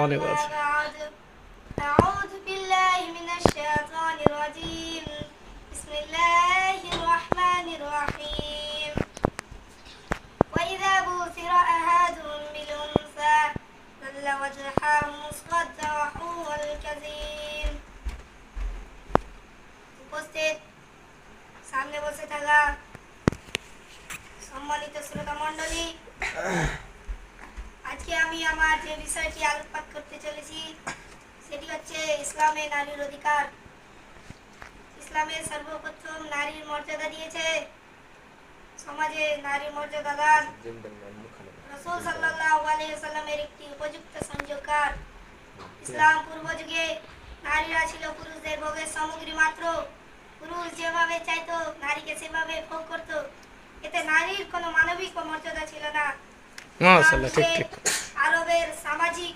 অনেক আছে। أعوذ بالله من الشيطان الرجيم بسم الله الرحمن الرحيم وإذا بوثر أحدهم بالأنثى ظل وجهه مسودا وهو الكظيم উপস্থিত সামনে বসে থাকা সম্মানিত শ্রোতা মণ্ডলী, আজকে আমি আমার যে বিষয়টি আলোকপাত করতে চলেছি সেটি হচ্ছে ইসলামে নারীর অধিকার। ইসলামে সর্বপ্রথম নারীর মর্যাদা দিয়েছে, সমাজে নারীর মর্যাদা দান রাসূল সাল্লাল্লাহু আলাইহি ওয়াসাল্লামের একটি উপযুক্ত সংযোগকার। ইসলাম পূর্ব যুগে নারীরা ছিল পুরুষদের ভোগের সামগ্রী মাত্র। পুরুষ যেভাবে চাইতো নারীকে সেভাবে ভোগ করত, এতে নারীর কোনো মানবিক মর্যাদা ছিল না। মাশাআল্লাহ, ঠিক ঠিক। আরবের সামাজিক